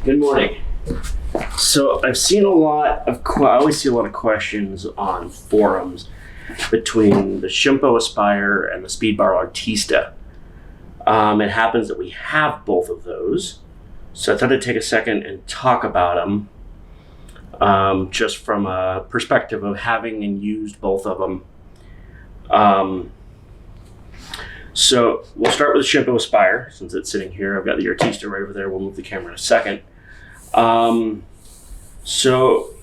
Good morning. So I've seen a lot of, I always see a lot of questions on forums between the Shimpo Aspire and the Speedball Artista. It happens that we have both of those. So I thought I'd take a second and talk about them just from a perspective of having and used both of them. So we'll start with the Shimpo Aspire since it's sitting here. I've got the Artista right over there. We'll move the camera in a second. So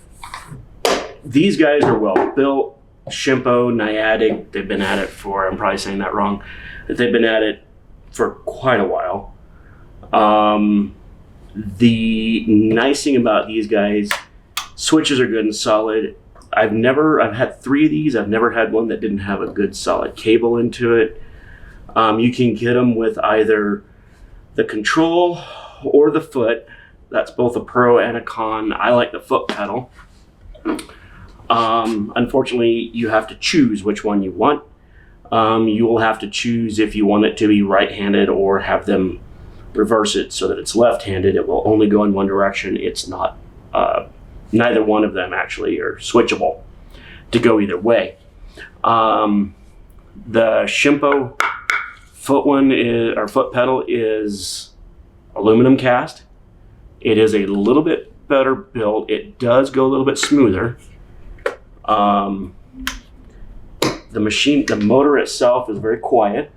these guys are well built. Shimpo, Niantic, they've been at it for, I'm probably saying that wrong, but they've been at it for quite a while. The nice thing about these guys, switches are good and solid. I've had 3 of these. I've never had one that didn't have a good solid cable into it. You can get them with either the control or the foot. That's both a pro and a con. I like the foot pedal. Unfortunately, you have to choose which one you want. You will have to choose if you want it to be right-handed or have them reverse it so that it's left-handed. It will only go in one direction. It's not, neither one of them actually are switchable to go either way. The Shimpo foot pedal is aluminum cast. It is a little bit better built. It does go a little bit smoother. The motor itself is very quiet.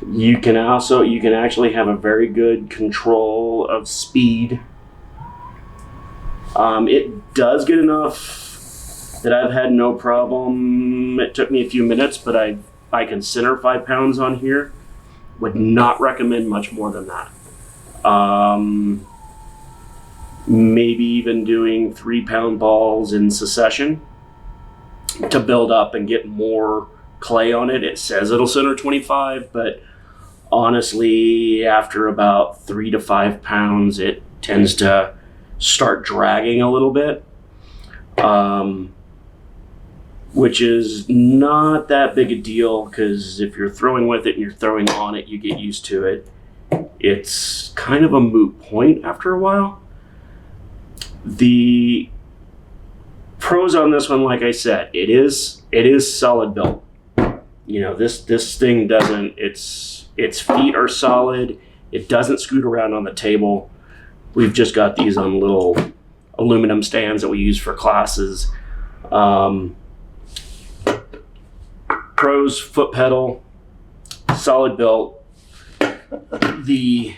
You can actually have a very good control of speed. It does get enough that I've had no problem. It took me a few minutes, but I can center 5 pounds on here. Would not recommend much more than that. Maybe even doing 3-pound balls in succession to build up and get more clay on it. It says it'll center 25, but honestly, after about 3 to 5 pounds, it tends to start dragging a little bit, which is not that big a deal because if you're throwing with it and you're throwing on it, you get used to it. It's kind of a moot point after a while. The pros on this one, like I said, it is solid built. You know, this thing doesn't, its feet are solid. It doesn't scoot around on the table. We've just got these on little aluminum stands that we use for classes. Pros, foot pedal, solid built. The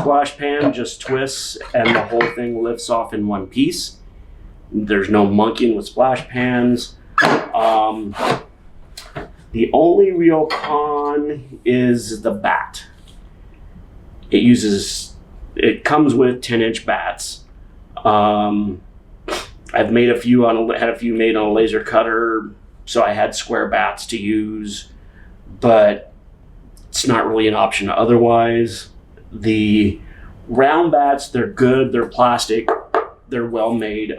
splash pan just twists and the whole thing lifts off in one piece. There's no monkeying with splash pans. The only real con is the bat. It comes with 10-inch bats. I've had a few made on a laser cutter, so I had square bats to use, but it's not really an option otherwise. The round bats, they're good, they're plastic, they're well made.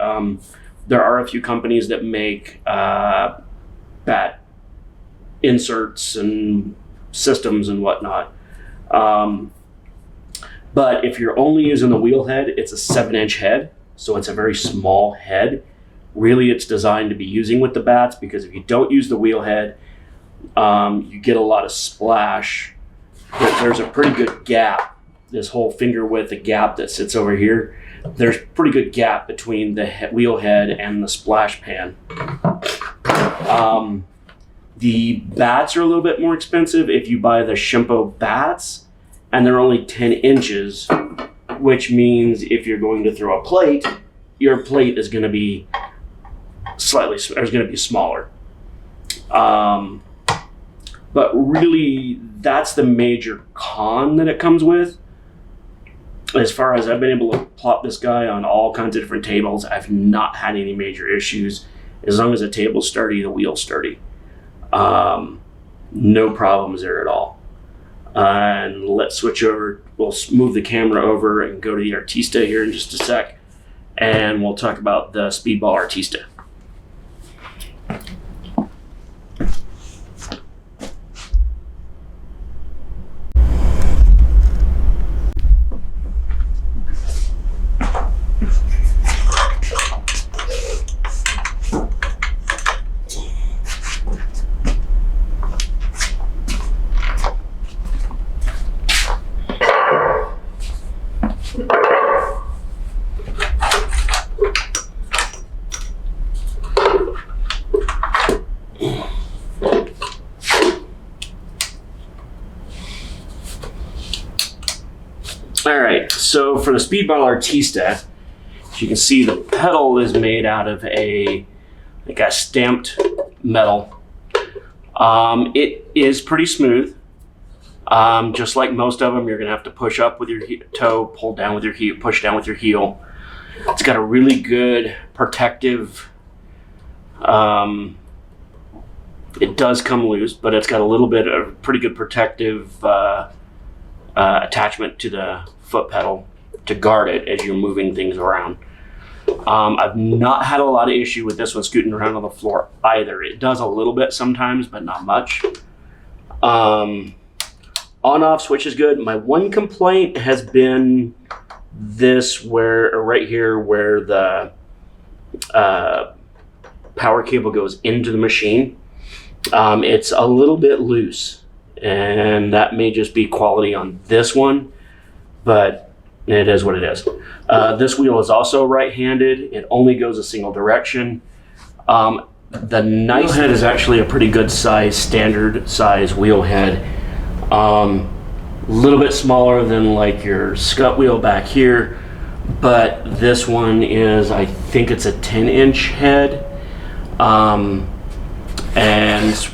There are a few companies that make bat inserts and systems and whatnot. But if you're only using the wheel head, it's a 7-inch head, so it's a very small head. Really, it's designed to be using with the bats because if you don't use the wheel head, you get a lot of splash. There's a pretty good gap. This whole finger width, the gap that sits over here, there's a pretty good gap between the wheel head and the splash pan. The bats are a little bit more expensive if you buy the Shimpo bats, and they're only 10 inches, which means if you're going to throw a plate, your plate is going to be smaller. But really, that's the major con that it comes with. As far as I've been able to plot this guy on all kinds of different tables, I've not had any major issues. As long as the table's sturdy, the wheel's sturdy. No problems there at all. And let's switch over. We'll move the camera over and go to the Artista here in just a sec. And we'll talk about the Speedball Artista. So for the Speedball Artista, as you can see, the pedal is made out of a stamped metal. It is pretty smooth. Just like most of them, you're going to have to push up with your toe, pull down with your heel, push down with your heel. It's got a really good protective, it does come loose, but it's got a little bit of pretty good protective attachment to the foot pedal to guard it as you're moving things around. I've not had a lot of issue with this one scooting around on the floor either. It does a little bit sometimes, but not much. On-off switch is good. My one complaint has been this right here where the power cable goes into the machine. It's a little bit loose, and that may just be quality on this one, but it is what it is. This wheel is also right-handed. It only goes a single direction. The nice head is actually a pretty good size, standard size wheel head. A little bit smaller than like your scut wheel back here, but this one is, I think it's a 10-inch head, and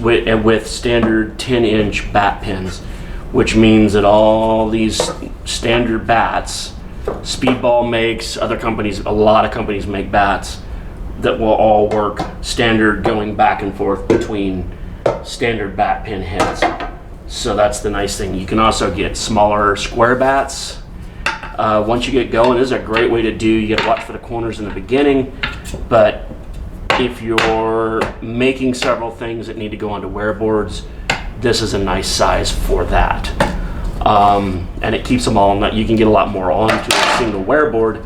with standard 10-inch bat pins, which means that all these standard bats, Speedball makes, other companies, a lot of companies make bats that will all work standard, going back and forth between standard bat pin heads. So that's the nice thing. You can also get smaller square bats. Once you get going, this is a great way to do. You got to watch for the corners in the beginning, but if you're making several things that need to go onto wear boards, this is a nice size for that. And it keeps them all, you can get a lot more onto a single wear board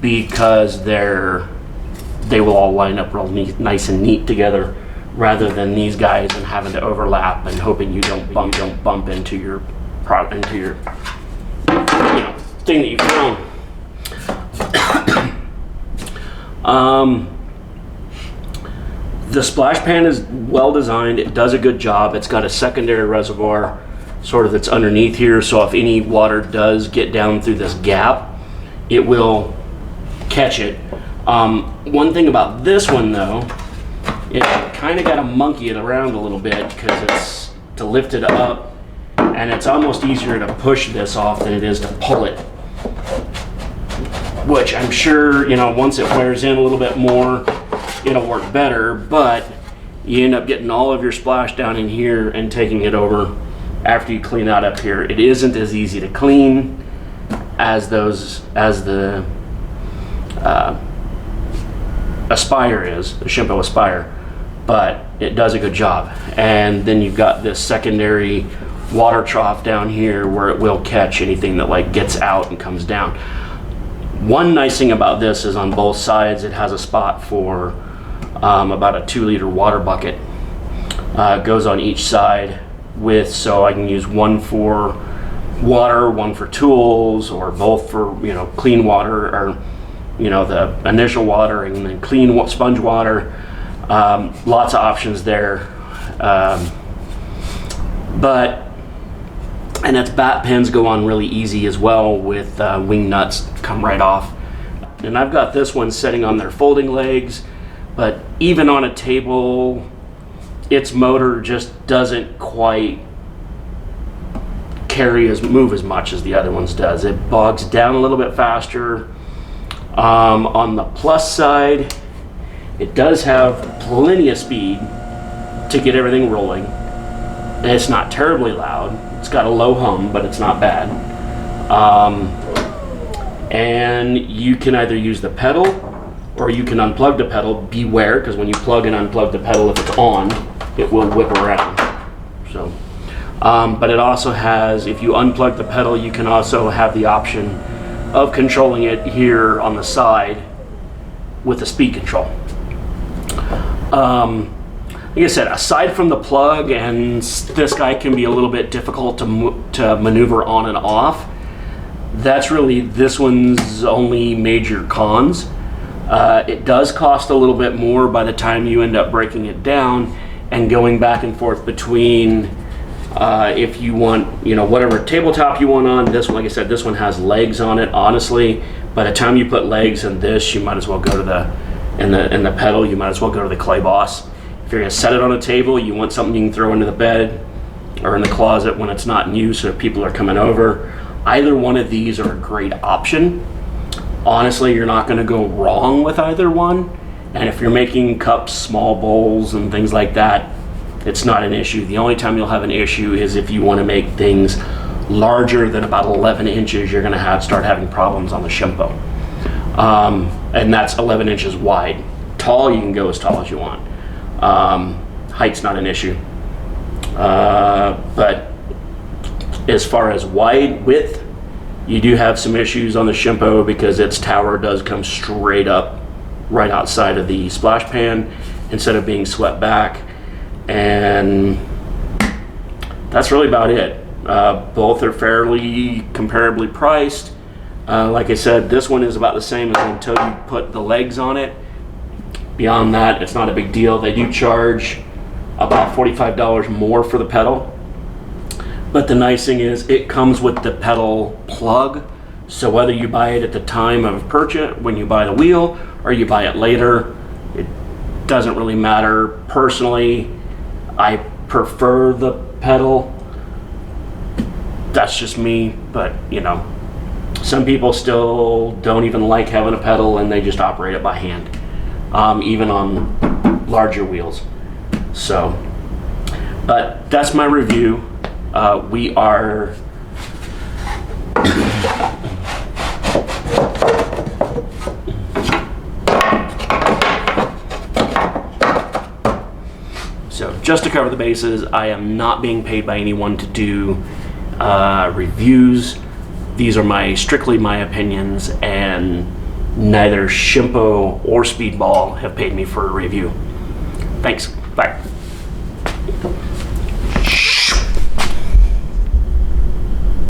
because they will all line up real neat, nice and neat together, rather than these guys and having to overlap and hoping you don't bump into your thing that you found. The splash pan is well designed. It does a good job. It's got a secondary reservoir sort of that's underneath here, so if any water does get down through this gap, it will catch it. One thing about this one though, it kind of got to monkey it around a little bit because it's to lift it up, and it's almost easier to push this off than it is to pull it, which I'm sure, once it wears in a little bit more, it'll work better, but you end up getting all of your splash down in here and taking it over after you clean out up here. It isn't as easy to clean as the Aspire is, the Shimpo Aspire, but it does a good job. And then you've got this secondary water trough down here where it will catch anything that gets out and comes down. One nice thing about this is on both sides it has a spot for about a 2-liter water bucket. It goes on each side so I can use one for water, one for tools, or both for clean water, or the initial water and then clean sponge water. Lots of options there. And its bat pins go on really easy as well, with wing nuts come right off. And I've got this one sitting on their folding legs, but even on a table, its motor just doesn't quite move as much as the other ones does. It bogs down a little bit faster. On the plus side, it does have plenty of speed to get everything rolling. And it's not terribly loud. It's got a low hum, but it's not bad. And you can either use the pedal or you can unplug the pedal. Beware, because when you plug and unplug the pedal, if it's on, it will whip around. So, but it also has, if you unplug the pedal, you can also have the option of controlling it here on the side with the speed control. Like I said, aside from the plug, and this guy can be a little bit difficult to maneuver on and off, that's really this one's only major cons. It does cost a little bit more by the time you end up breaking it down and going back and forth between If you want, whatever tabletop you want on, this one, like I said, this one has legs on it. Honestly, by the time you put legs in this, you might as well go to in the pedal, you might as well go to the Clay Boss. If you're gonna set it on a table, you want something you can throw into the bed or in the closet when it's not in use or if people are coming over. Either one of these are a great option. Honestly, you're not gonna go wrong with either one. And if you're making cups, small bowls, and things like that, it's not an issue. The only time you'll have an issue is if you want to make things larger than about 11 inches, you're going to start having problems on the Shimpo. And that's 11 inches wide. Tall, you can go as tall as you want. Height's not an issue. But as far as width, you do have some issues on the Shimpo because its tower does come straight up right outside of the splash pan instead of being swept back. And that's really about it. Both are fairly comparably priced. Like I said, this one is about the same as until you put the legs on it. Beyond that, it's not a big deal. They do charge about $45 more for the pedal. But the nice thing is it comes with the pedal plug. So whether you buy it at the time of purchase, when you buy the wheel, or you buy it later, it doesn't really matter. Personally, I prefer the pedal. That's just me, but some people still don't even like having a pedal and they just operate it by hand, even on larger wheels. So, but that's my review. We are So just to cover the bases, I am not being paid by anyone to do reviews. These are strictly my opinions, and neither Shimpo or Speedball have paid me for a review. Thanks. Bye.